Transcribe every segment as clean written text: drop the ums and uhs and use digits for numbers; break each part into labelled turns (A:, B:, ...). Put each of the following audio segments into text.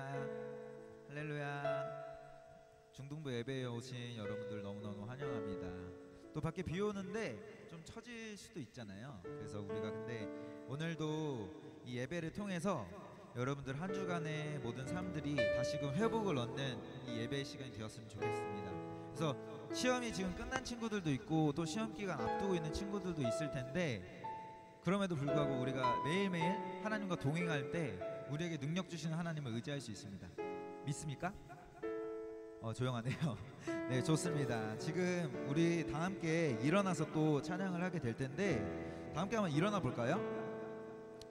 A: 할렐루야. 할렐루야. 중등부 예배에 오신 여러분들 너무너무 환영합니다. 또 밖에 비 오는데 좀 처질 수도 있잖아요. 그래서 우리가 근데 오늘도 이 예배를 통해서 여러분들 한 주간의 모든 삶들이 다시금 회복을 얻는 이 예배의 시간이 되었으면 좋겠습니다. 그래서 시험이 지금 끝난 친구들도 있고 또 시험 기간 앞두고 있는 친구들도 있을 텐데, 그럼에도 불구하고 우리가 매일매일 하나님과 동행할 때 우리에게 능력 주시는 하나님을 의지할 수 있습니다. 믿습니까? 조용하네요. 네, 좋습니다. 지금 우리 다 함께 일어나서 또 찬양을 하게 될 텐데, 다 함께 한번 일어나 볼까요?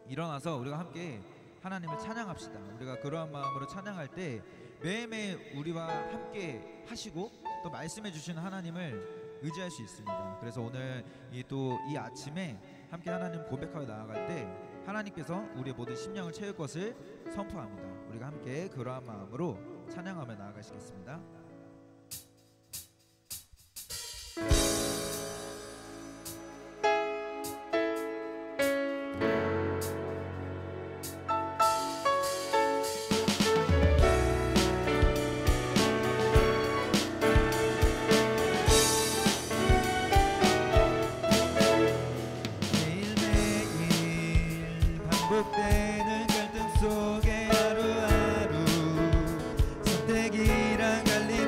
A: 일어나서 우리가 함께 하나님을 찬양합시다. 우리가 그러한 마음으로 찬양할 때 매일매일 우리와 함께 하시고 또 말씀해 주시는 하나님을 의지할 수 있습니다. 그래서 오늘 이 아침에 함께 하나님 고백하여 나아갈 때 하나님께서 우리의 모든 심령을 채울 것을 선포합니다. 우리가 함께 그러한 마음으로 찬양하며 나아가시겠습니다. 반복되는 갈등 속에 하루하루 선택이란 갈림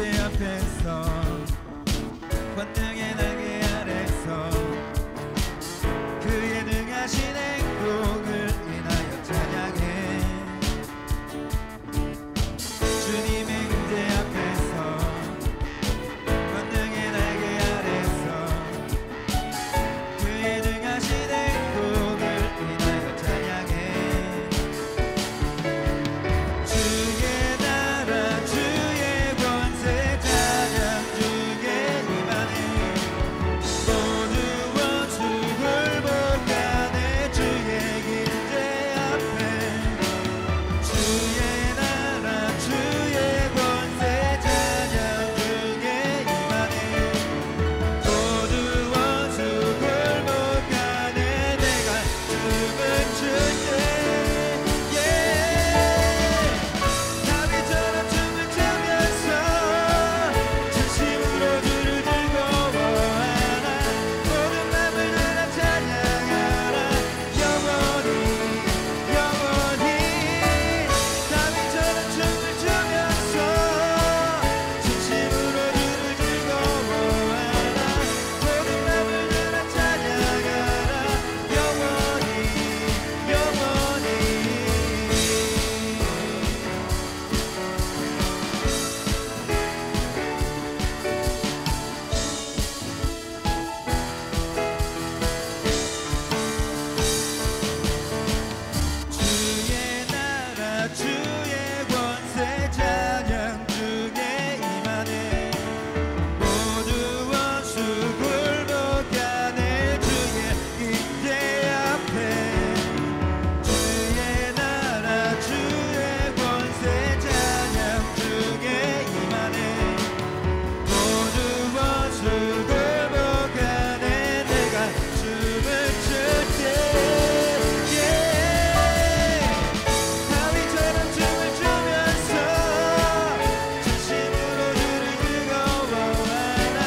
A: 임재 앞에서 권능의 날개 아래서 그의 능하신 행동을 인하여 찬양해. 주님의 임재 앞에서 권능의 날개 아래서 그의 능하신 행동을 인하여 찬양해. 주의 나라 주의 권세 찬양 주의 임하네. 모두 원수 굴복하네. 주의 임재 앞에 주의 나라 주의 권세 찬양 주의 임하네. 모두 원수 굴복하네. 내가 춤을 출때 다윗처럼 춤을 추면서 진심으로 주를 즐거워하라. 모든 맘을 다해 찬양하라. 영원히 영원히. 다윗처럼 춤을 추면서 진심으로 주를 즐거워하라. 모든 맘을 다해 찬양하라. 영원히 영원히. 주의 나라 주의 권세 찬양 주의 임하네. 모두 원수 굴복하네. 주의 임재 앞에 주의 나라 주의 권세 찬양 주의 임하네. 모두 원수 굴복하네. 내가 춤을 출때 다윗처럼 춤을 추면서 진심으로 주를 즐거워하라.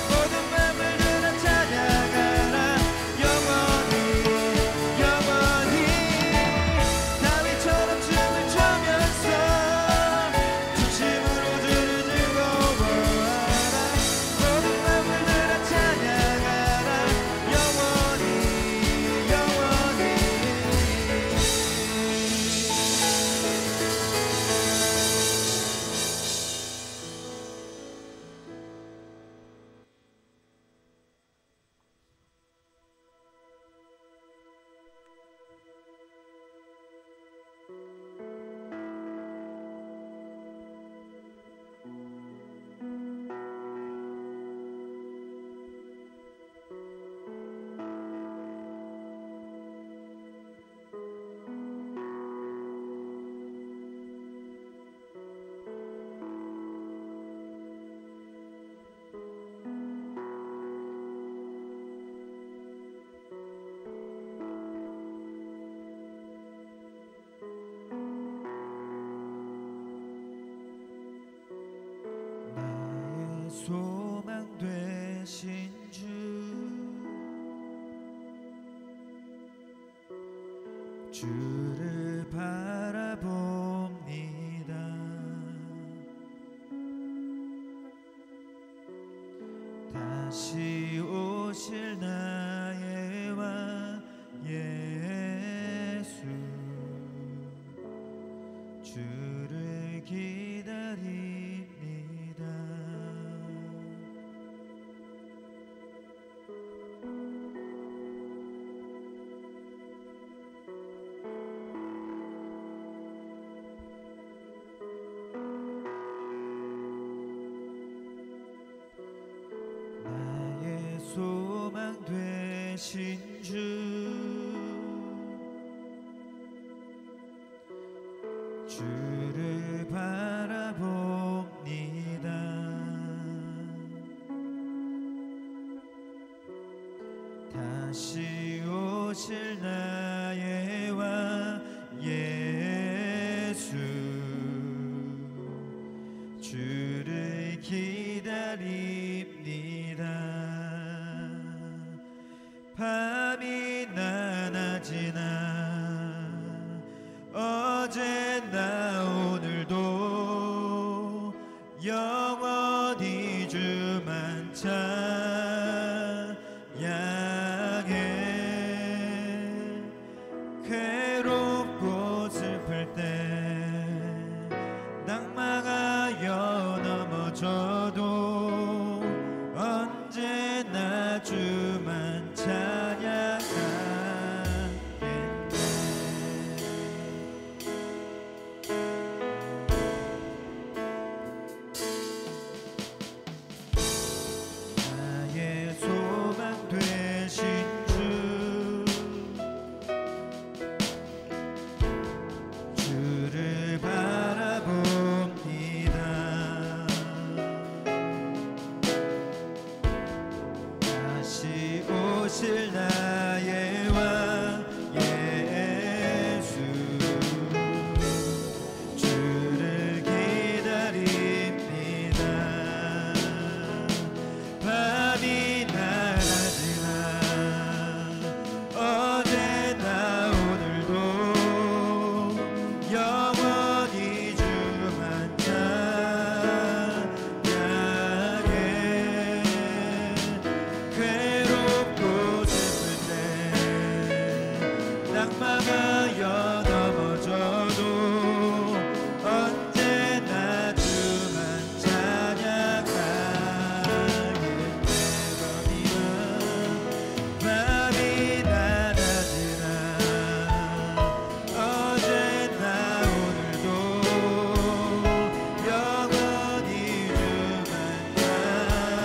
A: 모든 맘을 다해 찬양하라. 영원히 영원히. 다윗처럼 춤을 추면서 진심으로 주를 즐거워하라. 모든 맘을 다해 찬양하라. 영원히 영원히. 나의 소망 되신 주 주를 바라봅니다. 다시 오실 나의 왕 예수 주를 기다립니다. 나의 소망 되신 주 주를 바라봅니다. 다시 오실 나의 왕 예수 주를 기다립니다. 밤이나 낮이나 어제나 오늘도 영원 영원히 주만 찬양해. 괴롭고 슬플 때 낙망하여 넘어져도 언제나 주만 찬양하겠네. 나의 소망 되신 주, 주를 바라봅니다. 다시 오실 나의 왕 예수, 주를 기다립니다. 밤이 날아지나 어제나 오늘도 영원히 주만 찬양해. 괴롭고 슬플 때 낙망하여 넘어져도 언제나 주만 찬양하겠네. 밤이 낮아지나 어제나 오늘도 영원히 주만 찬양해.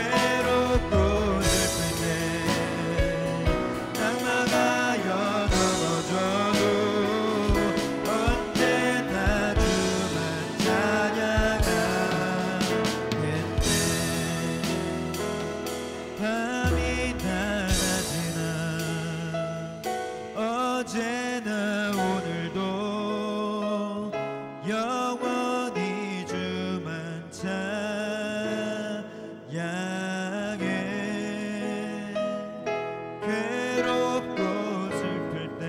A: 괴롭고 슬플 때 낙망하여 넘어져도 언제나 주만 찬양하겠네. 밤이 낮아지나 어제나 오늘도 영원히 주만 찬양해. 괴롭고 슬플 때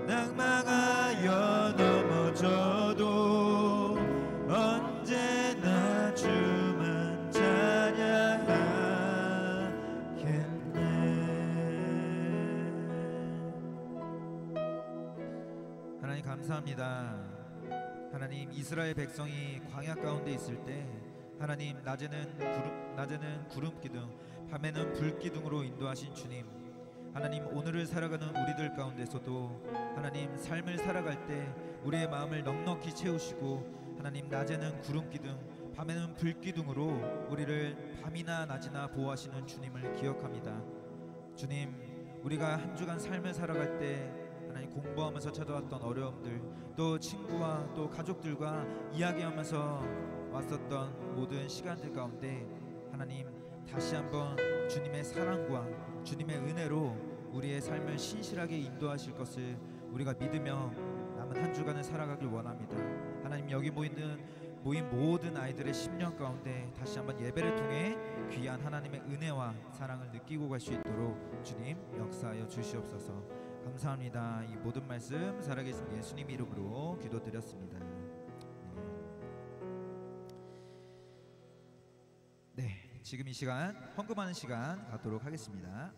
A: 낙망하여 넘어져도 언제나 주만 찬양하겠네. 하나님 감사합니다. 하나님, 이스라엘 백성이 광야 가운데 있을 때 하나님 낮에는 구름 기둥, 밤에는 불 기둥으로 인도하신 주님, 하나님 오늘을 살아가는 우리들 가운데서도 하나님 삶을 살아갈 때 우리의 마음을 넉넉히 채우시고 하나님 낮에는 구름 기둥, 밤에는 불 기둥으로 우리를 밤이나 낮이나 보호하시는 주님을 기억합니다. 주님, 우리가 한 주간 삶을 살아갈 때 하나님 공부하면서 찾아왔던 어려움들, 또 친구와 또 가족들과 이야기하면서 왔었던 모든 시간들 가운데 하나님 다시 한번 주님의 사랑과 주님의 은혜로 우리의 삶을 신실하게 인도하실 것을 우리가 믿으며 남은 한 주간을 살아가길 원합니다. 하나님, 여기 모인 모든 아이들의 심령 가운데 다시 한번 예배를 통해 귀한 하나님의 은혜와 사랑을 느끼고 갈 수 있도록 주님 역사하여 주시옵소서. 감사합니다. 이 모든 말씀 살아계신 예수님 이름으로 기도드렸습니다. 네, 지금 이 시간 헌금하는 시간 갖도록 하겠습니다.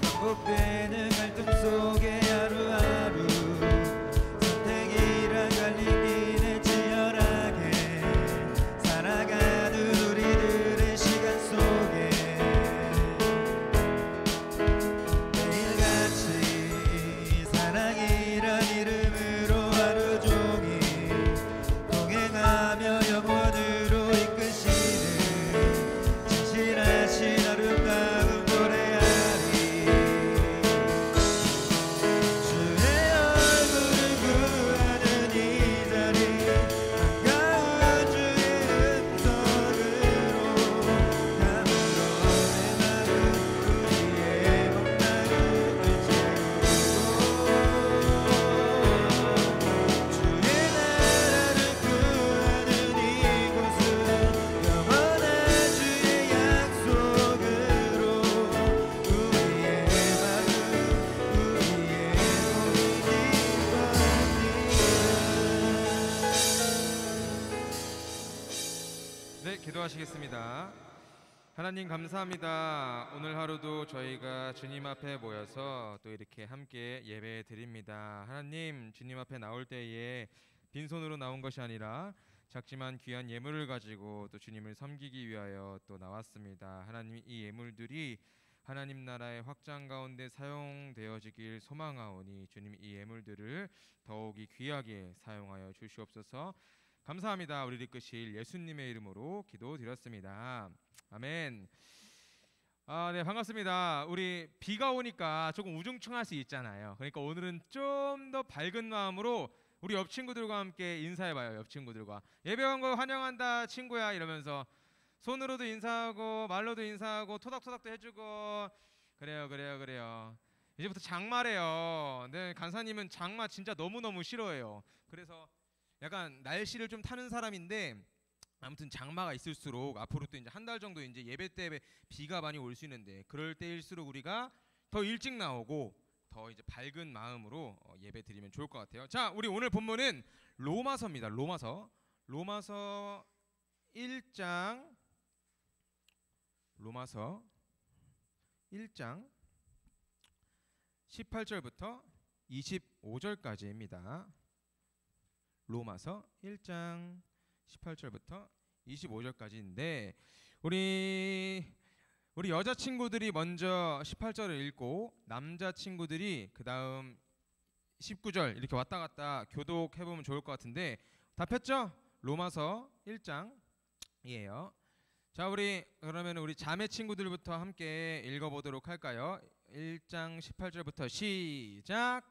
A: 반복되는 갈등 속에 하루하루 선택이란 갈림길에 치열하게 살아가는 우리들의 시간 속에 매일같이 사랑이란 이름으로 하루 종일 동행하며 영원으로 이끄시는 진실하신 아름다운 노래하리.
B: 하나님 감사합니다. 오늘 하루도 저희가 주님 앞에 모여서 또 이렇게 함께 예배 드립니다. 하나님, 주님 앞에 나올 때에 빈손으로 나온 것이 아니라 작지만 귀한 예물을 가지고 또 주님을 섬기기 위하여 또 나왔습니다. 하나님, 이 예물들이 하나님 나라의 확장 가운데 사용되어지길 소망하오니 주님 이 예물들을 더욱이 귀하게 사용하여 주시옵소서. 감사합니다. 우리를 이끄실 예수님의 이름으로 기도드렸습니다. 아멘. 네, 반갑습니다. 우리 비가 오니까 조금 우중충할 수 있잖아요. 그러니까 오늘은 좀 더 밝은 마음으로 우리 옆 친구들과 함께 인사해봐요. 옆 친구들과 예배 온 거 환영한다 친구야 이러면서 손으로도 인사하고 말로도 인사하고 토닥토닥도 해주고 그래요. 이제부터 장마래요. 네, 간사님은 장마 진짜 너무너무 싫어해요. 그래서 약간 날씨를 좀 타는 사람인데 아무튼 장마가 있을수록 앞으로 또 이제 한 달 정도 이제 예배 때 비가 많이 올 수 있는데 그럴 때일수록 우리가 더 일찍 나오고 더 이제 밝은 마음으로 예배 드리면 좋을 것 같아요. 자, 우리 오늘 본문은 로마서입니다. 로마서 1장 18절부터 25절까지입니다. 로마서 1장 18절부터 25절까지인데 우리 여자친구들이 먼저 18절을 읽고 남자친구들이 그 다음 19절 이렇게 왔다 갔다 교독해보면 좋을 것 같은데 다 폈죠? 로마서 1장이에요. 자, 그러면 우리 자매 친구들부터 함께 읽어보도록 할까요? 1장 18절부터 시작.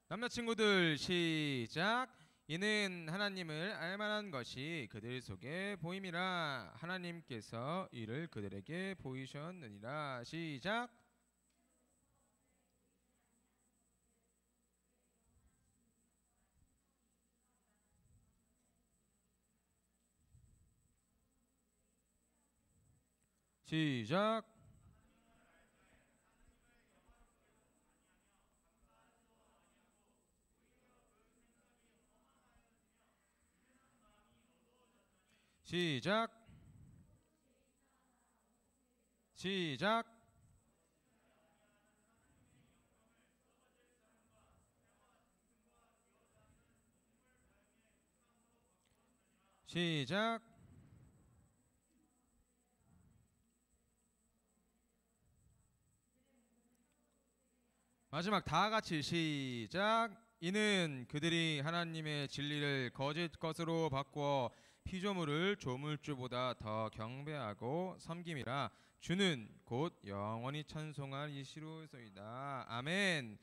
B: 남자친구들 시작. 이는 하나님을 알만한 것이 그들 속에 보임이라 하나님께서 이를 그들에게 보이셨느니라. 시작. 시작. 시작. 시작. 시작. 마지막 다 같이 시작. 이는 그들이 하나님의 진리를 거짓 것으로 바꾸어 피조물을 조물주보다 더 경배하고 섬김이라 주는 곧 영원히 찬송할 이시로소이다. 아멘.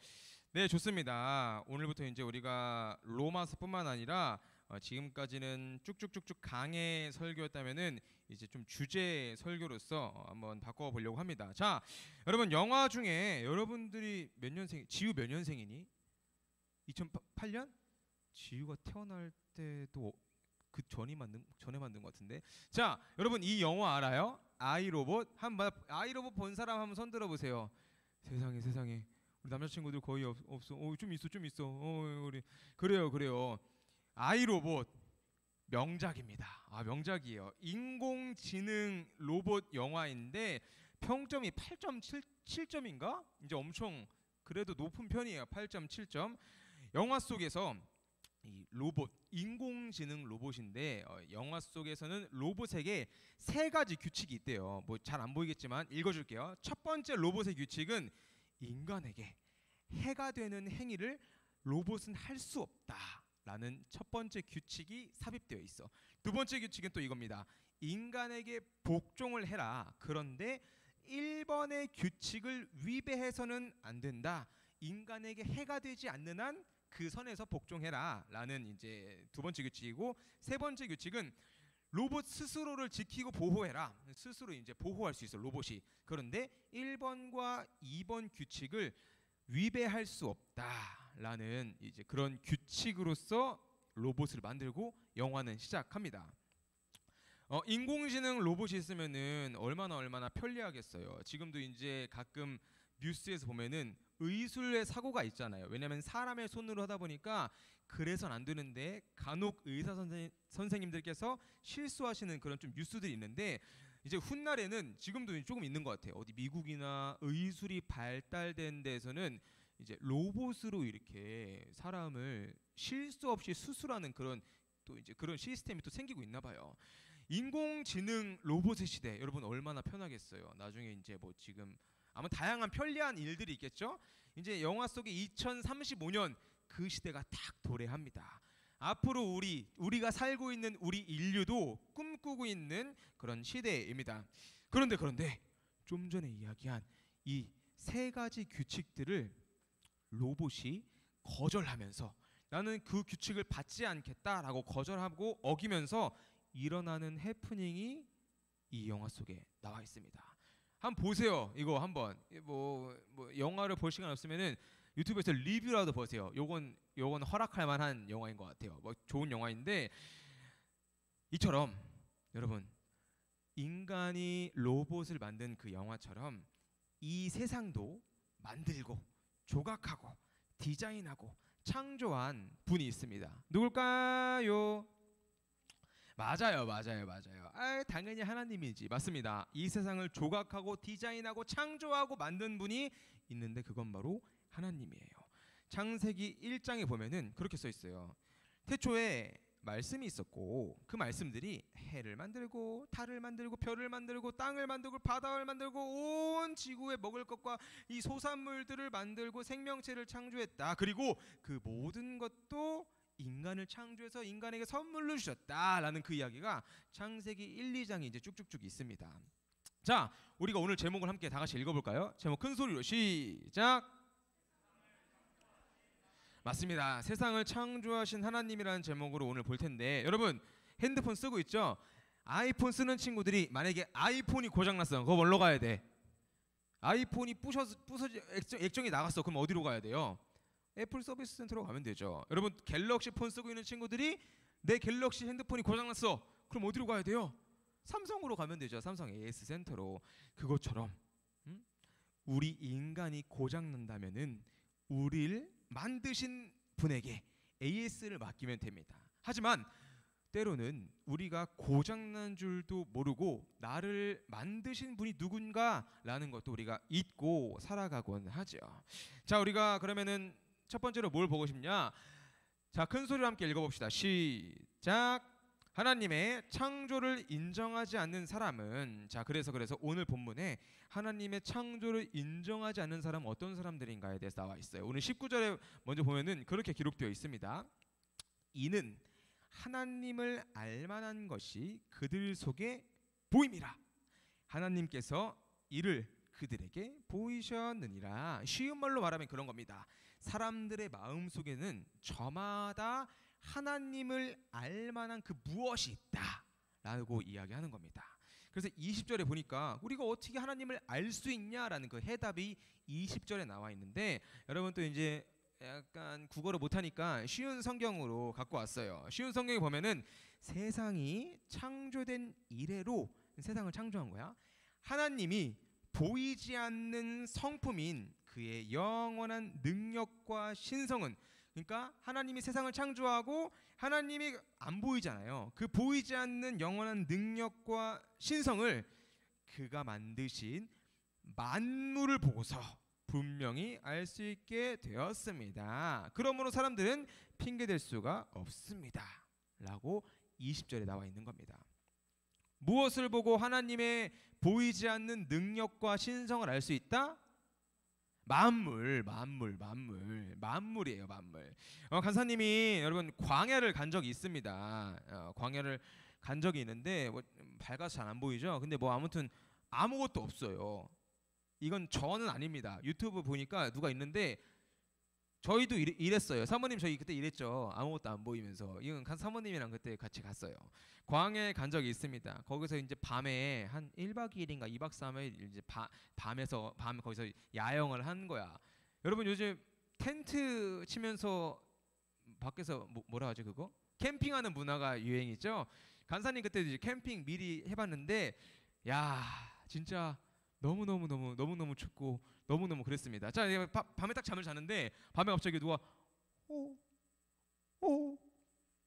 B: 네, 좋습니다. 오늘부터 이제 우리가 로마서뿐만 아니라 지금까지는 쭉쭉쭉쭉 강의 설교였다면은 이제 좀 주제 설교로서 한번 바꿔보려고 합니다. 자, 여러분 영화 중에 여러분들이 몇 년생? 지우 몇 년생이니? 2008년? 지우가 태어날 때도 그 전에 만든 것 같은데. 자, 여러분 이 영화 알아요? 아이로봇. 아이로봇 본 사람 한번 손 들어 보세요. 세상에. 우리 남자친구들 거의 없어. 좀 있어. 우리 그래요. 아이로봇 명작입니다. 명작이에요. 인공지능 로봇 영화인데 평점이 8.7점인가? 이제 엄청 그래도 높은 편이에요. 8.7점. 영화 속에서 이 로봇, 인공지능 로봇인데 영화 속에서는 로봇에게 세 가지 규칙이 있대요. 뭐 잘 안 보이겠지만 읽어줄게요. 첫 번째 로봇의 규칙은 인간에게 해가 되는 행위를 로봇은 할 수 없다라는 첫 번째 규칙이 삽입되어 있어. 두 번째 규칙은 또 이겁니다. 인간에게 복종을 해라. 그런데 1번의 규칙을 위배해서는 안 된다. 인간에게 해가 되지 않는 한 그 선에서 복종해라 라는 이제 두 번째 규칙이고, 세 번째 규칙은 로봇 스스로를 지키고 보호해라. 스스로 이제 보호할 수 있어 로봇이. 그런데 1번과 2번 규칙을 위배할 수 없다라는 이제 그런 규칙으로서 로봇을 만들고 영화는 시작합니다. 인공지능 로봇이 있으면은 얼마나 편리하겠어요. 지금도 이제 가끔 뉴스에서 보면은 의술의 사고가 있잖아요. 왜냐하면 사람의 손으로 하다 보니까 그래선 안 되는데 간혹 의사 선생님들께서 실수하시는 그런 좀 뉴스들이 있는데 이제 훗날에는 지금도 조금 있는 것 같아요. 어디 미국이나 의술이 발달된 데에서는 이제 로봇으로 이렇게 사람을 실수 없이 수술하는 그런 또 이제 그런 시스템이 또 생기고 있나 봐요. 인공지능 로봇의 시대 여러분 얼마나 편하겠어요. 나중에 이제 뭐 지금 아마 다양한 편리한 일들이 있겠죠. 이제 영화 속에 2035년 그 시대가 딱 도래합니다. 앞으로 우리가 살고 있는 우리 인류도 꿈꾸고 있는 그런 시대입니다. 그런데 좀 전에 이야기한 이 세 가지 규칙들을 로봇이 거절하면서 나는 그 규칙을 받지 않겠다라고 거절하고 어기면서 일어나는 해프닝이 이 영화 속에 나와 있습니다. 한번 보세요. 이거 한번 뭐 영화를 볼 시간 없으면은 유튜브에서 리뷰라도 보세요. 요건 허락할 만한 영화인 것 같아요. 뭐 좋은 영화인데 이처럼 여러분 인간이 로봇을 만든 그 영화처럼 이 세상도 만들고 조각하고 디자인하고 창조한 분이 있습니다. 누굴까요? 맞아요. 당연히 하나님이지. 맞습니다. 이 세상을 조각하고 디자인하고 창조하고 만든 분이 있는데 그건 바로 하나님이에요. 창세기 1장에 보면은 그렇게 써 있어요. 태초에 말씀이 있었고 그 말씀들이 해를 만들고 달을 만들고 별을 만들고 땅을 만들고 바다를 만들고 온 지구에 먹을 것과 이 소산물들을 만들고 생명체를 창조했다. 그리고 그 모든 것도 인간을 창조해서 인간에게 선물로 주셨다라는 그 이야기가 창세기 1, 2장에 이제 쭉쭉쭉 있습니다. 자, 우리가 오늘 제목을 함께 다 같이 읽어볼까요? 제목 큰 소리로 시작. 맞습니다. 세상을 창조하신 하나님이라는 제목으로 오늘 볼 텐데 여러분 핸드폰 쓰고 있죠? 아이폰 쓰는 친구들이 만약에 아이폰이 고장났어. 그거 뭘로 가야 돼? 아이폰이 부서져 액정이 나갔어. 그럼 어디로 가야 돼요? 애플 서비스 센터로 가면 되죠. 여러분 갤럭시 폰 쓰고 있는 친구들이 내 갤럭시 핸드폰이 고장났어. 그럼 어디로 가야 돼요? 삼성으로 가면 되죠. 삼성 AS 센터로. 그것처럼 우리 인간이 고장난다면은 우리를 만드신 분에게 AS를 맡기면 됩니다. 하지만 때로는 우리가 고장난 줄도 모르고 나를 만드신 분이 누군가라는 것도 우리가 잊고 살아가곤 하죠. 자, 우리가 그러면은 첫 번째로 뭘 보고 싶냐? 자, 큰 소리로 함께 읽어봅시다. 시작. 하나님의 창조를 인정하지 않는 사람은 자 그래서 오늘 본문에 하나님의 창조를 인정하지 않는 사람은 어떤 사람들인가에 대해서 나와 있어요. 오늘 19절에 먼저 보면은 그렇게 기록되어 있습니다. 이는 하나님을 알만한 것이 그들 속에 보임이라. 하나님께서 이를 그들에게 보이셨느니라. 쉬운 말로 말하면 그런 겁니다. 사람들의 마음 속에는 저마다 하나님을 알만한 그 무엇이 있다라고 이야기하는 겁니다. 그래서 20절에 보니까 우리가 어떻게 하나님을 알 수 있냐라는 그 해답이 20절에 나와 있는데 여러분 또 이제 약간 국어를 못하니까 쉬운 성경으로 갖고 왔어요. 쉬운 성경에 보면은 세상이 창조된 이래로 세상을 창조한 거야. 하나님이 보이지 않는 성품인 그의 영원한 능력과 신성은 그러니까 하나님이 세상을 창조하고 하나님이 안 보이잖아요. 그 보이지 않는 영원한 능력과 신성을 그가 만드신 만물을 보고서 분명히 알 수 있게 되었습니다. 그러므로 사람들은 핑계댈 수가 없습니다. 라고 20절에 나와 있는 겁니다. 무엇을 보고 하나님의 보이지 않는 능력과 신성을 알 수 있다? 만물이에요. 만물. 간사님이 여러분 광야를 간 적이 있습니다. 광야를 간 적이 있는데 뭐 밝아서 잘 안 보이죠. 근데 뭐 아무튼 아무것도 없어요. 이건 저는 아닙니다. 유튜브 보니까 누가 있는데 저희도 이랬어요. 사모님 저희 그때 이랬죠. 아무것도 안 보이면서. 이건 사모님이랑 그때 같이 갔어요. 광야에 간 적이 있습니다. 거기서 이제 밤에 한 1박 2일인가 2박 3일 이제 밤에 거기서 야영을 한 거야. 여러분 요즘 텐트 치면서 밖에서 뭐라 하죠 그거? 캠핑하는 문화가 유행이죠. 간사님 그때 이제 캠핑 미리 해봤는데 야 진짜 너무너무 춥고 너무너무 그랬습니다. 자, 이제 밤에 딱 잠을 자는데 밤에 갑자기 누가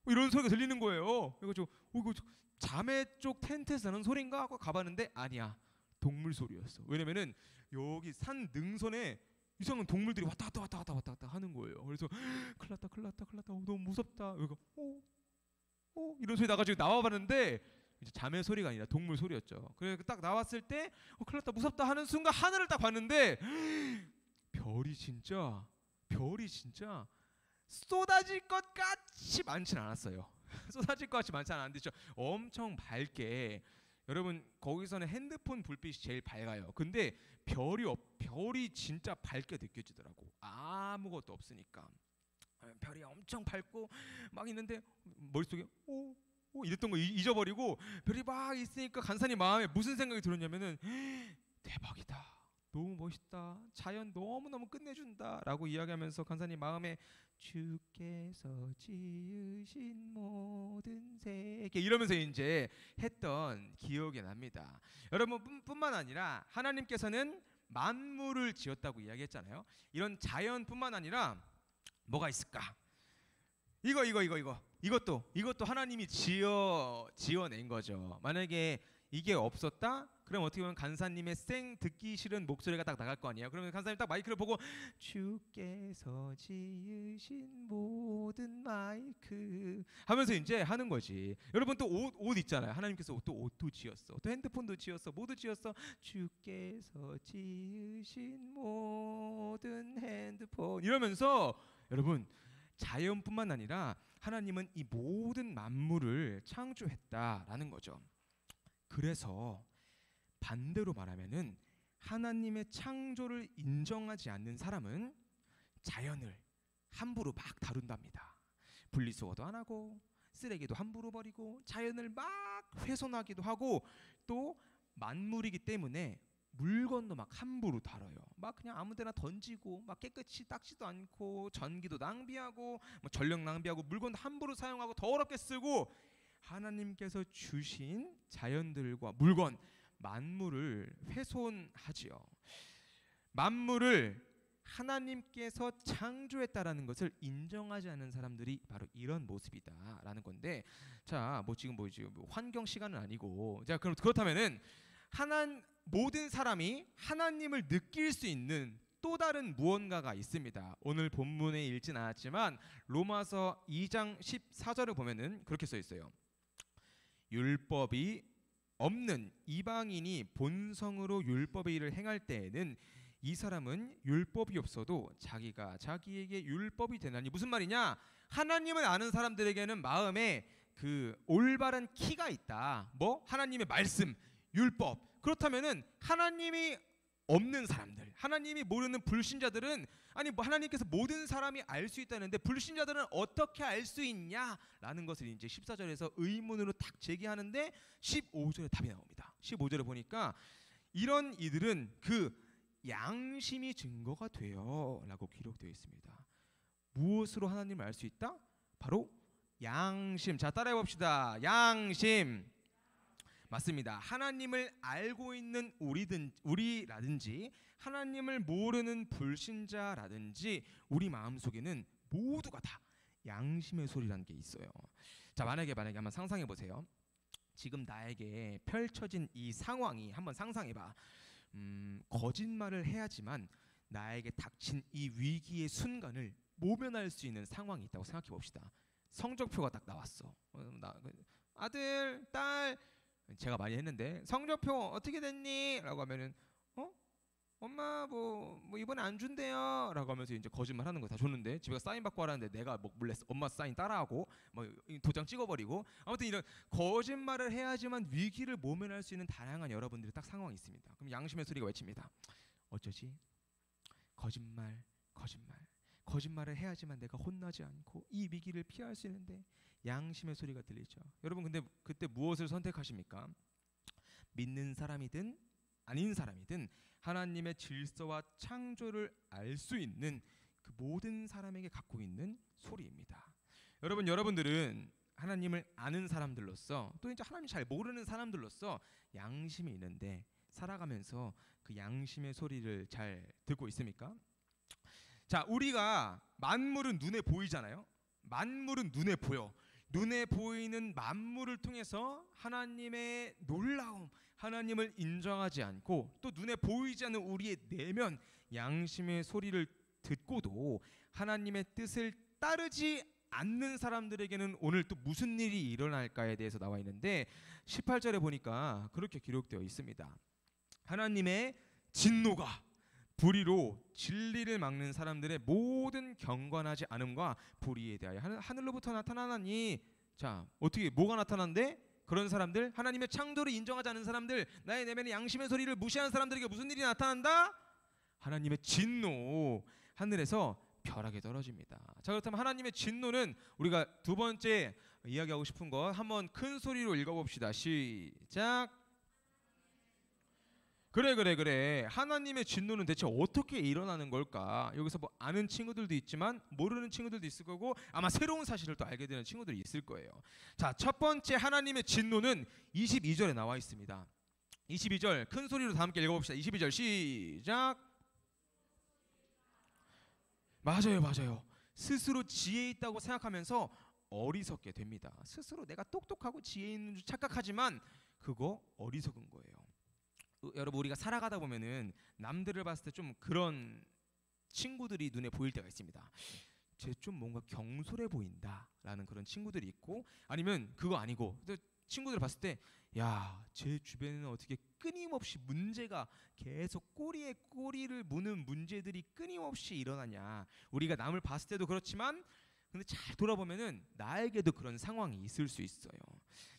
B: 이런 소리가 들리는 거예요. 그래가지고 이거 자매 쪽 텐트에서 나는 소리인가 하고 가봤는데 아니야, 동물 소리였어. 왜냐면은 여기 산 능선에 이상한 동물들이 왔다 갔다 하는 거예요. 그래서 큰일 났다 너무 무섭다. 여기가 이런 소리 나가지고 나와봤는데 이제 자매 소리가 아니라 동물 소리였죠. 그래서 딱 나왔을 때 큰일 났다 무섭다 하는 순간 하늘을 딱 봤는데 별이 진짜 쏟아질 것 같이 많진 않았어요. 쏟아질 것 같이 많지 않았는데 엄청 밝게, 여러분 거기서는 핸드폰 불빛이 제일 밝아요. 근데 별이 진짜 밝게 느껴지더라고. 아무것도 없으니까 별이 엄청 밝고 막 있는데 머릿속에 이랬던 거 잊어버리고 별이 막 있으니까 간사님 마음에 무슨 생각이 들었냐면은 대박이다, 너무 멋있다, 자연 너무너무 끝내준다 라고 이야기하면서 간사님 마음에 주께서 지으신 모든 세계 이러면서 이제 했던 기억이 납니다. 여러분 뿐만 아니라 하나님께서는 만물을 지었다고 이야기했잖아요. 이런 자연뿐만 아니라 뭐가 있을까? 이것도 하나님이 지어낸 거죠. 만약에 이게 없었다? 그럼 어떻게 보면 간사님의 듣기 싫은 목소리가 딱 나갈 거 아니에요. 그러면 간사님 딱 마이크를 보고 주께서 지으신 모든 마이크 하면서 이제 하는 거지. 여러분 또 옷 있잖아요. 하나님께서 또 옷도 지었어, 또 핸드폰도 지었어, 모두 지었어. 주께서 지으신 모든 핸드폰 이러면서 여러분 자연뿐만 아니라 하나님은 이 모든 만물을 창조했다라는 거죠. 그래서 반대로 말하면은 하나님의 창조를 인정하지 않는 사람은 자연을 함부로 막 다룬답니다. 분리수거도 안 하고 쓰레기도 함부로 버리고 자연을 막 훼손하기도 하고 또 만물이기 때문에 물건도 막 함부로 다뤄요. 막 그냥 아무데나 던지고 막 깨끗이 닦지도 않고 전기도 낭비하고 뭐 전력 낭비하고 물건도 함부로 사용하고 더럽게 쓰고 하나님께서 주신 자연들과 물건 만물을 훼손하지요. 만물을 하나님께서 창조했다라는 것을 인정하지 않는 사람들이 바로 이런 모습이다라는 건데, 자, 지금 환경 시간은 아니고, 자, 그렇다면은 모든 사람이 하나님을 느낄 수 있는 또 다른 무언가가 있습니다. 오늘 본문에 읽진 않았지만 로마서 2장 14절을 보면은 그렇게 써 있어요. 율법이 없는 이방인이 본성으로 율법의 일을 행할 때에는 이 사람은 율법이 없어도 자기가 자기에게 율법이 되나니. 무슨 말이냐? 하나님을 아는 사람들에게는 마음에 그 올바른 키가 있다. 하나님의 말씀, 율법. 그렇다면은 하나님이 없는 사람들, 하나님이 모르는 불신자들은 하나님께서 모든 사람이 알 수 있다는데 불신자들은 어떻게 알 수 있냐라는 것을 이제 14절에서 의문으로 딱 제기하는데 15절에 답이 나옵니다. 15절에 보니까 이런 이들은 그 양심이 증거가 돼요라고 기록되어 있습니다. 무엇으로 하나님을 알 수 있다? 바로 양심. 자, 따라해 봅시다. 양심. 맞습니다. 하나님을 알고 있는 우리라든지 하나님을 모르는 불신자라든지 우리 마음속에는 모두가 다 양심의 소리라는 게 있어요. 자, 만약에 한번 상상해 보세요. 지금 나에게 펼쳐진 이 상황이, 한번 상상해 봐. 거짓말을 해야지만 나에게 닥친 이 위기의 순간을 모면할 수 있는 상황이 있다고 생각해 봅시다. 성적표가 딱 나왔어. 아들, 딸, 제가 많이 했는데 성적표 어떻게 됐니? 라고 하면은 엄마 뭐 이번에 안 준대요 라고 하면서 이제 거짓말 하는 거 다 줬는데 집에 사인 받고 하라는데 내가 몰래 엄마 사인 따라하고 도장 찍어버리고, 아무튼 이런 거짓말을 해야지만 위기를 모면할 수 있는 다양한 여러분들의 딱 상황이 있습니다. 그럼 양심의 소리가 외칩니다. 어쩌지? 거짓말을 해야지만 내가 혼나지 않고 이 위기를 피할 수 있는데 양심의 소리가 들리죠. 여러분 근데 그때 무엇을 선택하십니까? 믿는 사람이든 아닌 사람이든 하나님의 질서와 창조를 알 수 있는 그 모든 사람에게 갖고 있는 소리입니다. 여러분들은 하나님을 아는 사람들로서 또 이제 하나님 잘 모르는 사람들로서 양심이 있는데 살아가면서 그 양심의 소리를 잘 듣고 있습니까? 자, 우리가 만물은 눈에 보이잖아요. 만물은 눈에 보여. 눈에 보이는 만물을 통해서 하나님의 놀라움, 하나님을 인정하지 않고 또 눈에 보이지 않는 우리의 내면 양심의 소리를 듣고도 하나님의 뜻을 따르지 않는 사람들에게는 오늘 또 무슨 일이 일어날까에 대해서 나와 있는데 18절에 보니까 그렇게 기록되어 있습니다. 하나님의 진노가 불의로 진리를 막는 사람들의 모든 경건하지 않음과 불의에 대하여 하늘로부터 나타나나니, 자, 어떻게 뭐가 나타난대? 그런 사람들, 하나님의 창조를 인정하지 않는 사람들, 나의 내면의 양심의 소리를 무시하는 사람들에게 무슨 일이 나타난다? 하나님의 진노, 하늘에서 벼락이 떨어집니다. 자, 그렇다면 하나님의 진노는 우리가 두 번째 이야기하고 싶은 것 한번 큰 소리로 읽어봅시다. 시작. 그래. 하나님의 진노는 대체 어떻게 일어나는 걸까? 여기서 뭐 아는 친구들도 있지만 모르는 친구들도 있을 거고 아마 새로운 사실을 또 알게 되는 친구들이 있을 거예요. 자, 첫 번째 하나님의 진노는 22절에 나와 있습니다. 22절 큰 소리로 다 함께 읽어봅시다. 22절 시작. 맞아요. 스스로 지혜 있다고 생각하면서 어리석게 됩니다. 스스로 내가 똑똑하고 지혜 있는 줄 착각하지만 그거 어리석은 거예요. 여러분, 우리가 살아가다 보면은 남들을 봤을 때 좀 그런 친구들이 눈에 보일 때가 있습니다. 쟤 좀 뭔가 경솔해 보인다라는 그런 친구들이 있고, 아니면 그거 아니고 친구들을 봤을 때 야, 제 주변에는 어떻게 끊임없이 문제가 계속 꼬리에 꼬리를 무는 문제들이 끊임없이 일어나냐. 우리가 남을 봤을 때도 그렇지만 근데 잘 돌아보면은 나에게도 그런 상황이 있을 수 있어요.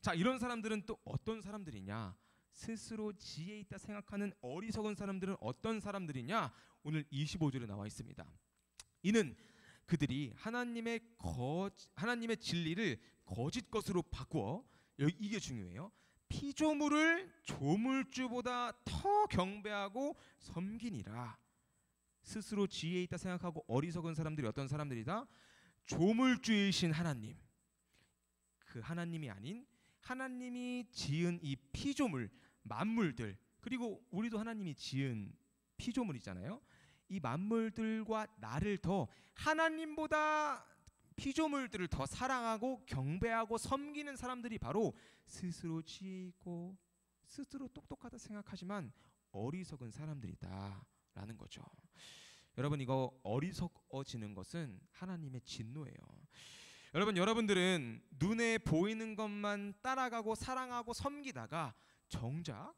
B: 자, 이런 사람들은 또 어떤 사람들이냐? 스스로 지혜 있다 생각하는 어리석은 사람들은 어떤 사람들이냐? 오늘 25절에 나와 있습니다. 이는 그들이 하나님의 진리를 거짓 것으로 바꾸어, 이게 중요해요. 피조물을 조물주보다 더 경배하고 섬기니라. 스스로 지혜 있다 생각하고 어리석은 사람들이 어떤 사람들이다? 조물주이신 하나님, 그 하나님이 아닌 하나님이 지은 이 피조물, 만물들, 그리고 우리도 하나님이 지은 피조물이잖아요. 이 만물들과 나를 더 하나님보다 피조물들을 더 사랑하고 경배하고 섬기는 사람들이 바로 스스로 지혜 있고 스스로 똑똑하다 생각하지만 어리석은 사람들이다라는 거죠. 여러분, 이거 어리석어지는 것은 하나님의 진노예요. 여러분들은 눈에 보이는 것만 따라가고 사랑하고 섬기다가 정작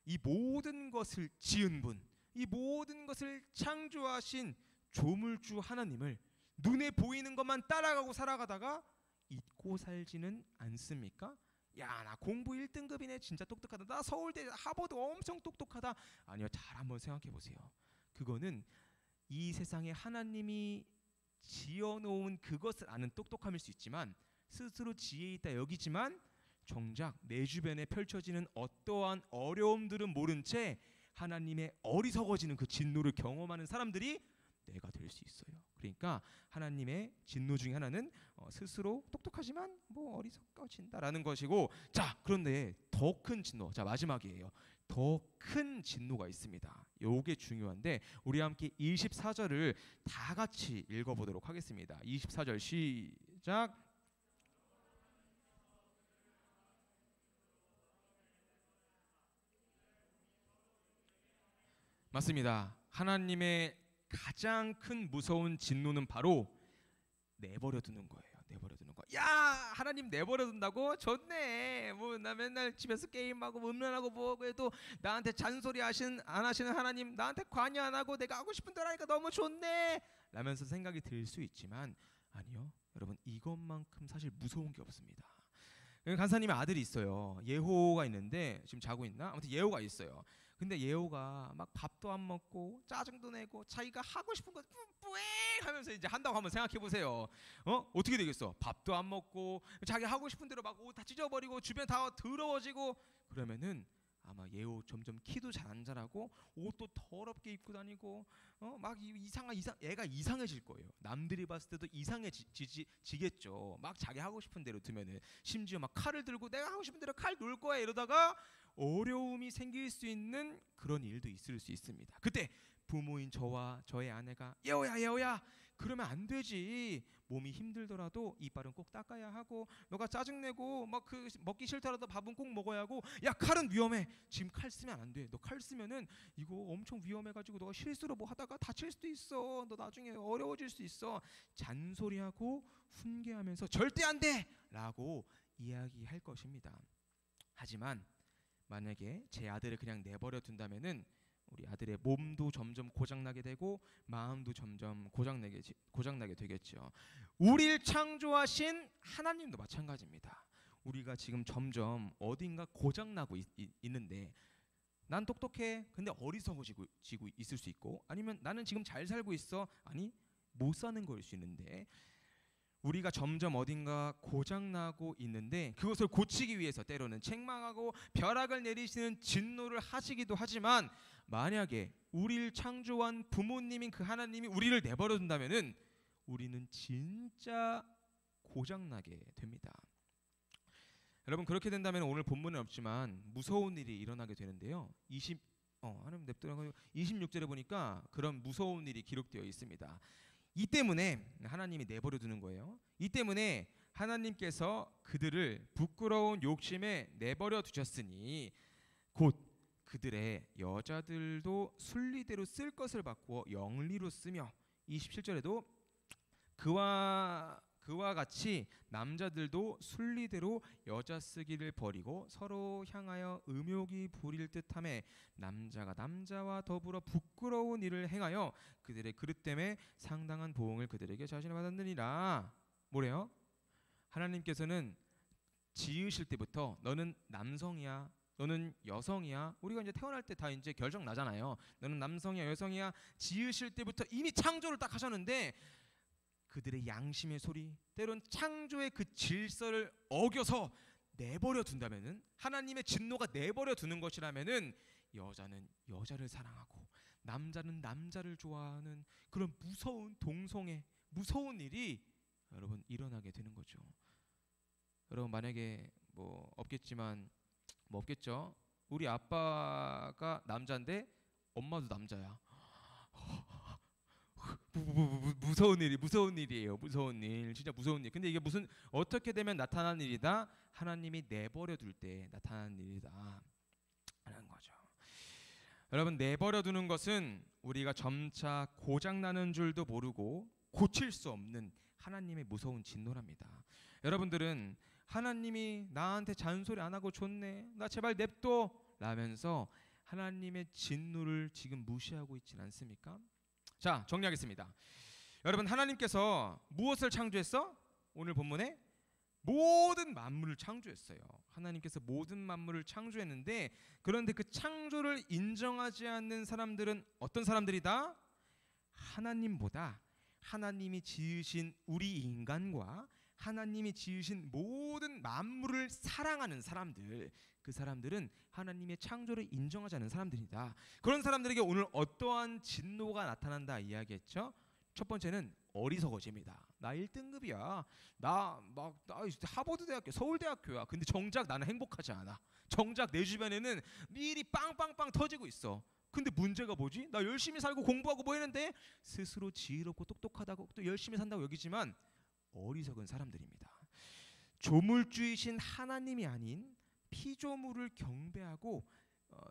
B: 이 모든 것을 지은 분, 이 모든 것을 창조하신 조물주 하나님을 눈에 보이는 것만 따라가고 살아가다가 잊고 살지는 않습니까? 야, 나 공부 1등급이네, 진짜 똑똑하다, 나 서울대 하버드 엄청 똑똑하다. 아니요, 잘 한번 생각해 보세요. 그거는 이 세상에 하나님이 지어놓은 그것을 아는 똑똑함일 수 있지만, 스스로 지혜 있다 여기지만 정작 내 주변에 펼쳐지는 어떠한 어려움들은 모른 채 하나님의 어리석어지는 그 진노를 경험하는 사람들이 내가 될 수 있어요. 그러니까 하나님의 진노 중에 하나는 스스로 똑똑하지만 뭐 어리석어진다라는 것이고, 자, 그런데 더 큰 진노, 자, 마지막이에요. 더 큰 진노가 있습니다. 요게 중요한데 우리 함께 24절을 다 같이 읽어보도록 하겠습니다. 24절 시작. 맞습니다. 하나님의 가장 큰 무서운 진노는 바로 내버려 두는 거예요. 내버려 두는 거. 야, 하나님 내버려 둔다고? 좋네. 뭐 나 맨날 집에서 게임하고 음란하고 뭐 해도 나한테 잔소리 안 하시는 하나님, 나한테 관여 안 하고 내가 하고 싶은 대로 하니까 너무 좋네 라면서 생각이 들 수 있지만, 아니요, 여러분, 이것만큼 사실 무서운 게 없습니다. 간사님의 아들이 있어요. 예호가 있는데 지금 자고 있나? 아무튼 예호가 있어요. 근데 예호가 막 밥도 안 먹고 짜증도 내고 자기가 하고 싶은 거 뿌잉 하면서 이제 한다고 한번 생각해 보세요. 어떻게 되겠어? 밥도 안 먹고 자기 하고 싶은 대로 막 옷 다 찢어버리고 주변 다 더러워지고 그러면은 아마 예호 점점 키도 잘 안 자라고 옷도 더럽게 입고 다니고 막 애가 이상해질 거예요. 남들이 봤을 때도 이상해지겠죠. 막 자기 하고 싶은 대로 두면은 심지어 막 칼을 들고 내가 하고 싶은 대로 칼 놓을 거야 이러다가 어려움이 생길 수 있는 그런 일도 있을 수 있습니다. 그때 부모인 저와 저의 아내가 예호야 그러면 안 되지. 몸이 힘들더라도 이빨은 꼭 닦아야 하고, 너가 짜증내고 막 그 먹기 싫더라도 밥은 꼭 먹어야 하고, 야 칼은 위험해. 지금 칼 쓰면 안 돼. 너 칼 쓰면은 이거 엄청 위험해가지고 너가 실수로 뭐 하다가 다칠 수도 있어. 너 나중에 어려워질 수 있어. 잔소리하고 훈계하면서 절대 안 돼라고 이야기할 것입니다. 하지만 만약에 제 아들을 그냥 내버려 둔다면은 우리 아들의 몸도 점점 고장나게 되고 마음도 점점 고장나게 되겠죠. 우리를 창조하신 하나님도 마찬가지입니다. 우리가 지금 점점 어딘가 고장나고 있는데, 난 똑똑해 근데 어리석어지고 있을 수 있고, 아니면 나는 지금 잘 살고 있어, 아니 못 사는 거일 수 있는데, 우리가 점점 어딘가 고장나고 있는데 그것을 고치기 위해서 때로는 책망하고 벼락을 내리시는 진노를 하시기도 하지만, 만약에 우리를 창조한 부모님인 그 하나님이 우리를 내버려 둔다면은 우리는 진짜 고장나게 됩니다. 여러분, 그렇게 된다면 오늘 본문은 없지만 무서운 일이 일어나게 되는데요. 하나님 냅두라고 26절에 보니까 그런 무서운 일이 기록되어 있습니다. 이 때문에 하나님이 내버려 두는 거예요. 이 때문에 하나님께서 그들을 부끄러운 욕심에 내버려 두셨으니 곧 그들의 여자들도 순리대로 쓸 것을 바꾸어 영리로 쓰며, 27절에도 그와 같이 남자들도 순리대로 여자 쓰기를 버리고 서로 향하여 음욕이 부릴 듯하며 남자가 남자와 더불어 부끄러운 일을 행하여 그들의 그릇 때문에 상당한 보응을 그들에게 자신을 받았느니라. 뭐래요? 하나님께서는 지으실 때부터 너는 남성이야, 너는 여성이야. 우리가 이제 태어날 때 다 이제 결정 나잖아요. 너는 남성이야, 여성이야. 지으실 때부터 이미 창조를 딱 하셨는데 그들의 양심의 소리, 때론 창조의 그 질서를 어겨서 내버려 둔다면은, 하나님의 진노가 내버려 두는 것이라면은 여자는 여자를 사랑하고 남자는 남자를 좋아하는 그런 무서운 동성애, 무서운 일이 여러분 일어나게 되는 거죠. 여러분, 만약에 뭐 없겠지만 뭐 없겠죠. 우리 아빠가 남자인데 엄마도 남자야. 무서운 일이에요. 무서운 일, 진짜 무서운 일. 근데 이게 무슨 어떻게 되면 나타나는 일이다? 하나님이 내버려 둘 때 나타나는 일이다 하는 거죠. 여러분, 내버려 두는 것은 우리가 점차 고장나는 줄도 모르고 고칠 수 없는 하나님의 무서운 진노랍니다. 여러분들은 하나님이 나한테 잔소리 안 하고 좋네, 나 제발 냅둬 라면서 하나님의 진노를 지금 무시하고 있지는 않습니까? 자, 정리하겠습니다. 여러분, 하나님께서 무엇을 창조했어? 오늘 본문에 모든 만물을 창조했어요. 하나님께서 모든 만물을 창조했는데, 그런데 그 창조를 인정하지 않는 사람들은 어떤 사람들이다? 하나님보다 하나님이 지으신 우리 인간과 하나님이 지으신 모든 만물을 사랑하는 사람들, 그 사람들은 하나님의 창조를 인정하지 않는 사람들이다. 그런 사람들에게 오늘 어떠한 진노가 나타난다 이야기했죠. 첫 번째는 어리석어집니다. 나 1등급이야. 나 하버드 대학교, 서울대학교야. 근데 정작 나는 행복하지 않아. 정작 내 주변에는 일이 빵빵빵 터지고 있어. 근데 문제가 뭐지? 나 열심히 살고 공부하고 뭐 했는데 스스로 지혜롭고 똑똑하다고 또 열심히 산다고 여기지만 어리석은 사람들입니다. 조물주이신 하나님이 아닌 피조물을 경배하고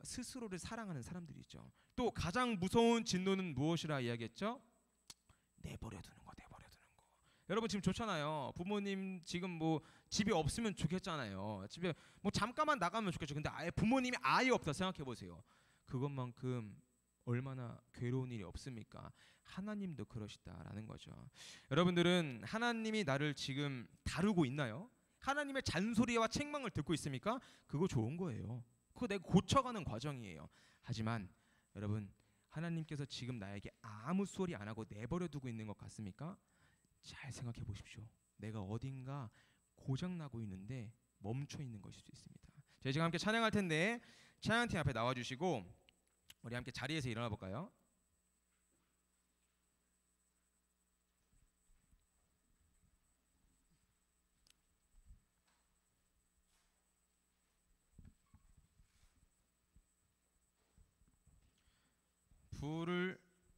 B: 스스로를 사랑하는 사람들이죠. 또 가장 무서운 진노는 무엇이라 이야기했죠? 내버려 두는 거. 여러분, 지금 좋잖아요. 부모님 지금 뭐 집에 없으면 좋겠잖아요. 집에 뭐 잠깐만 나가면 좋겠죠. 근데 아예 부모님이 아예 없다 생각해 보세요. 그것만큼 얼마나 괴로운 일이 없습니까? 하나님도 그러시다라는 거죠. 여러분들은 하나님이 나를 지금 다루고 있나요? 하나님의 잔소리와 책망을 듣고 있습니까? 그거 좋은 거예요. 그거 내가 고쳐가는 과정이에요. 하지만 여러분, 하나님께서 지금 나에게 아무 소리 안 하고 내버려 두고 있는 것 같습니까? 잘 생각해 보십시오. 내가 어딘가 고장나고 있는데 멈춰 있는 것일 수 있습니다. 저희 지금 함께 찬양할 텐데 찬양팀 앞에 나와주시고 우리 함께 자리에서 일어나 볼까요?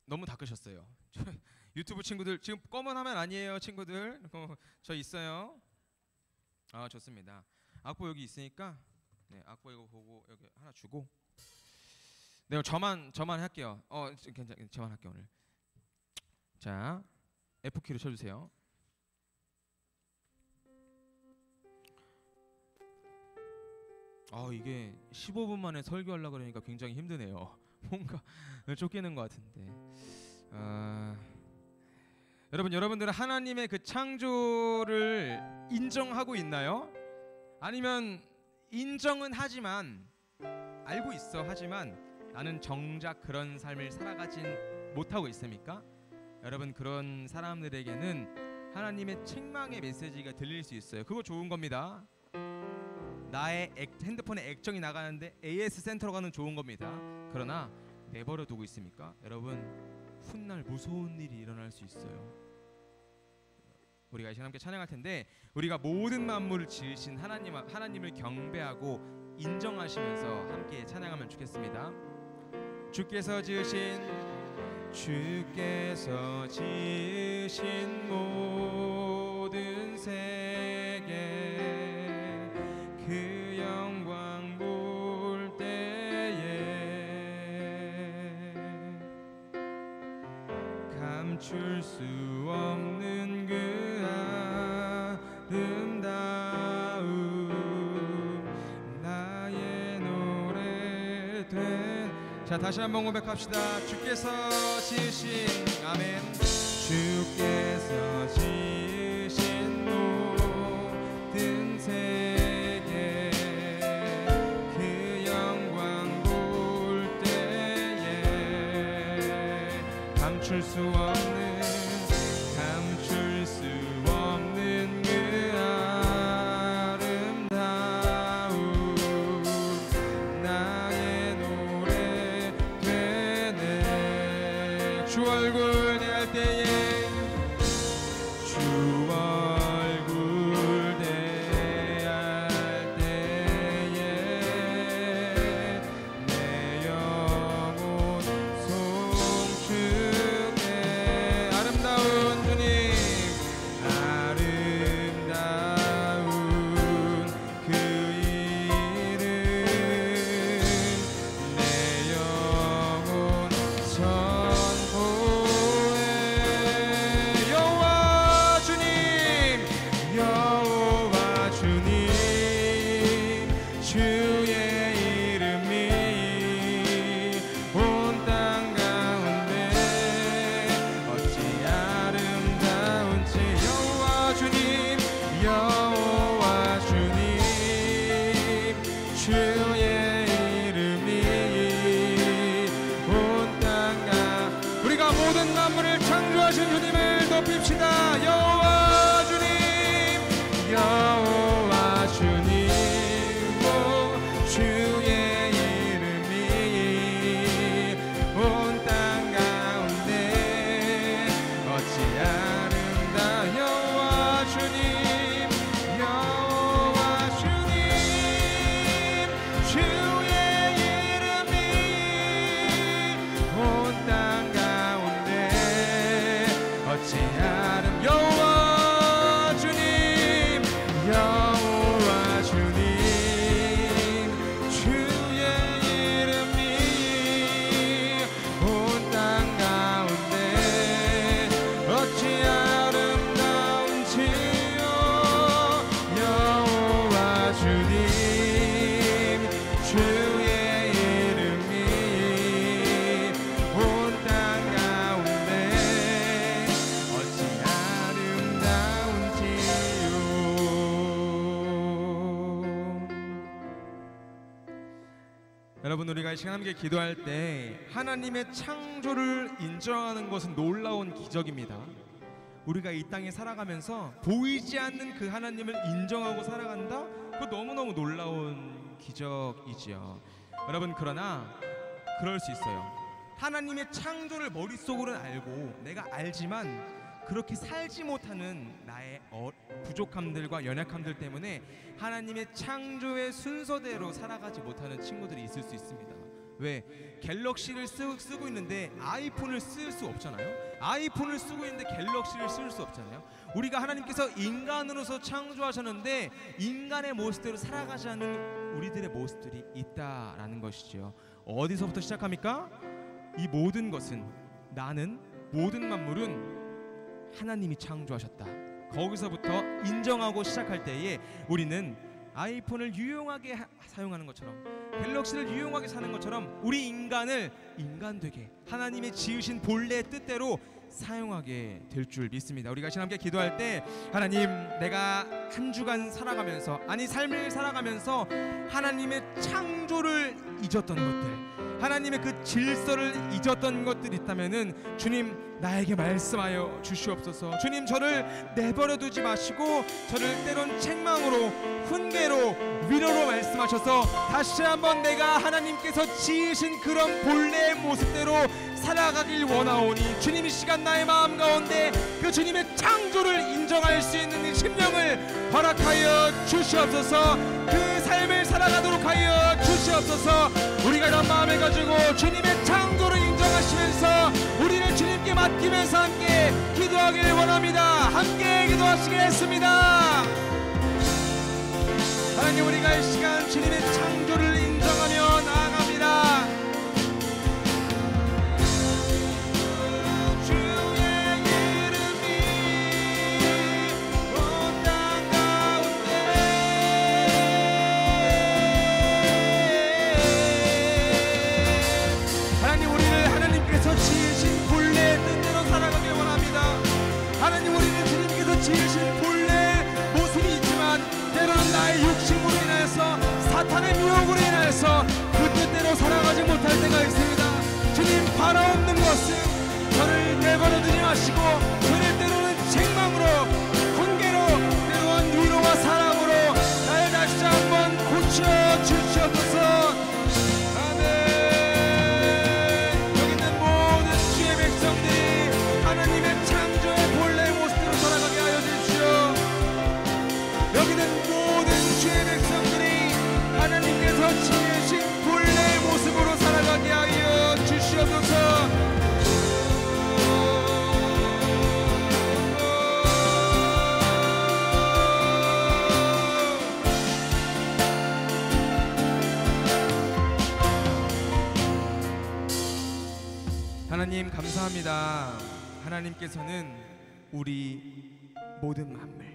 B: 너무 닦으셨어요. 유튜브 친구들 지금 검은 화면 아니에요, 친구들. 저 있어요. 아, 좋습니다. 악보 여기 있으니까 네, 악보 이거 보고 여기 하나 주고. 네, 저만 할게요. 괜찮, 저만 할게요 오늘. 자, F키로 쳐주세요. 이게 15분 만에 설교하려고 그러니까 굉장히 힘드네요. 뭔가 쫓기는 것 같은데. 여러분들은 하나님의 그 창조를 인정하고 있나요? 아니면 인정은 하지만 알고 있어 하지만 나는 정작 그런 삶을 살아가진 못하고 있습니까? 여러분, 그런 사람들에게는 하나님의 책망의 메시지가 들릴 수 있어요. 그거 좋은 겁니다. 나의 핸드폰에 액정이 나가는데 AS 센터로 가는 좋은 겁니다. 그러나 내버려 두고 있습니까? 여러분, 훗날 무서운 일이 일어날 수 있어요. 우리가 이제 함께 찬양할 텐데, 우리가 모든 만물을 지으신 하나님을 경배하고 인정하시면서 함께 찬양하면 좋겠습니다. 주께서 지으신 모든 세계 그 영광 볼 때에 감출 수 없는 그 아름다움 나의 노래 된. 자, 다시 한번 고백합시다. 주께서 지으신, 아멘. 주께서 지으신 모든 세계 그 영광 볼 때에 감출 수 없는 그 아름다움 나의 노래 되네. 주 얼굴 대할 때에 내 영혼 송축해. 아름다운 주님, 아름다운 그 이름 내 영혼 선포해. 여호와 주님 주의 이름이 온 땅 가운데 어찌 아름다운지. 여호와 주님 주의 이름이 온 땅 가. 우리가 모든 만물을 창조하신 주님을 높입시다. 여호와 주님 주의 이름이 온 땅 가운데 어찌 아름다. 여호와 주님 주의 이름이 온 땅 가운데 어찌 여호와 주님 주의 이름이 온 땅 가운데 어찌 아름다운지요. 여호와 주님 주의 이름이 온 땅 가운데 어찌 아름다운지요. 여러분, 우리가 이 시간 함께 기도할 때 하나님의 창조를 인정하는 것은 놀라운 기적입니다. 우리가 이 땅에 살아가면서 보이지 않는 그 하나님을 인정하고 살아간다? 그거 너무너무 놀라운 기적이지요. 여러분, 그러나 그럴 수 있어요. 하나님의 창조를 머릿속으로는 알고 내가 알지만 그렇게 살지 못하는 나의 부족함들과 연약함들 때문에 하나님의 창조의 순서대로 살아가지 못하는 친구들이 있을 수 있습니다. 왜? 갤럭시를 쓰고 있는데 아이폰을 쓸 수 없잖아요. 아이폰을 쓰고 있는데 갤럭시를 쓸 수 없잖아요. 우리가 하나님께서 인간으로서 창조하셨는데 인간의 모습대로 살아가지 않는 우리들의 모습들이 있다라는 것이죠. 어디서부터 시작합니까? 이 모든 것은, 나는, 모든 만물은 하나님이 창조하셨다. 거기서부터 인정하고 시작할 때에 우리는 아이폰을 유용하게 사용하는 것처럼, 갤럭시를 유용하게 사는 것처럼 우리 인간을 인간되게 하나님의 지으신 본래의 뜻대로 사용하게 될 줄 믿습니다. 우리가 함께 기도할 때, 하나님, 내가 한 주간 살아가면서, 아니 삶을 살아가면서 하나님의 창조를 잊었던 것들, 하나님의 그 질서를 잊었던 것들이 있다면은 주님, 나에게 말씀하여 주시옵소서. 주님, 저를 내버려 두지 마시고 저를 때론 책망으로, 훈계로, 위로로 말씀하셔서 다시 한번 내가 하나님께서 지으신 그런 본래의 모습대로 살아가길 원하오니, 주님, 이 시간 나의 마음 가운데 그 주님의 창조를 인정할 수 있는 이 심령을 허락하여 주시옵소서. 그 삶을 살아가도록 하여 주시옵소서. 우리가 이런 마음을 가지고 주님의 창조를 인정하시면서 우리를 주님께 맡기면서 함께 기도하길 원합니다. 함께 기도하시겠습니다. 하나님, 우리가 이 시간 주님의 창조를 인정하며 나아갑니다. 지으신 본래 모습이 있지만 때로는 나의 욕심으로 인해서, 사탄의 미혹으로 인해서 그 뜻대로 살아가지 못할 때가 있습니다. 주님, 바라옵는 것은 저를 내버려 두지 마시고 저를 때로는 책망으로, 훈계로, 때로는 위로와 사랑으로 나를 다시 한번 고쳐 주시옵소서. 아멘. 여기 있는 모든 주의 백성들이 하나님의 창조의 본래 모습으로 살아가게 하여 주십시오. 여기 있는 모든 주의 백성들이 하나님께서 지으신 본래의 모습으로 살아가게 하여 주시옵소서. 하나님, 감사합니다. 하나님께서는 우리 모든 만물,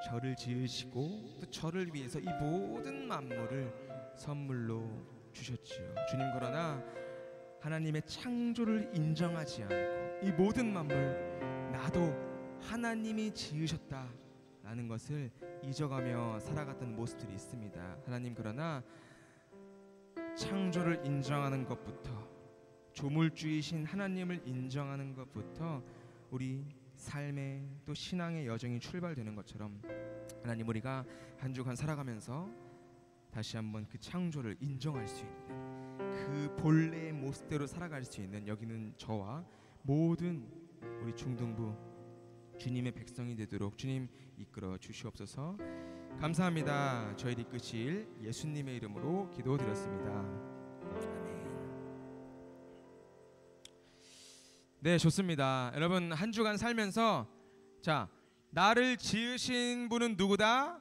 B: 저를 지으시고 또 저를 위해서 이 모든 만물을 선물로 주셨지요. 주님, 그러나 하나님의 창조를 인정하지 않고 이 모든 만물, 나도 하나님이 지으셨다라는 것을 잊어가며 살아갔던 모습들이 있습니다. 하나님, 그러나 창조를 인정하는 것부터, 조물주이신 하나님을 인정하는 것부터 우리 삶의 또 신앙의 여정이 출발되는 것처럼, 하나님, 우리가 한 주간 살아가면서 다시 한번 그 창조를 인정할 수 있는, 그 본래의 모습대로 살아갈 수 있는 여기는 저와 모든 우리 중등부 주님의 백성이 되도록 주님 이끌어 주시옵소서. 감사합니다. 저희를 이끄실 예수님의 이름으로 기도드렸습니다. 아멘. 네, 좋습니다. 여러분, 한 주간 살면서, 자, 나를 지으신 분은 누구다?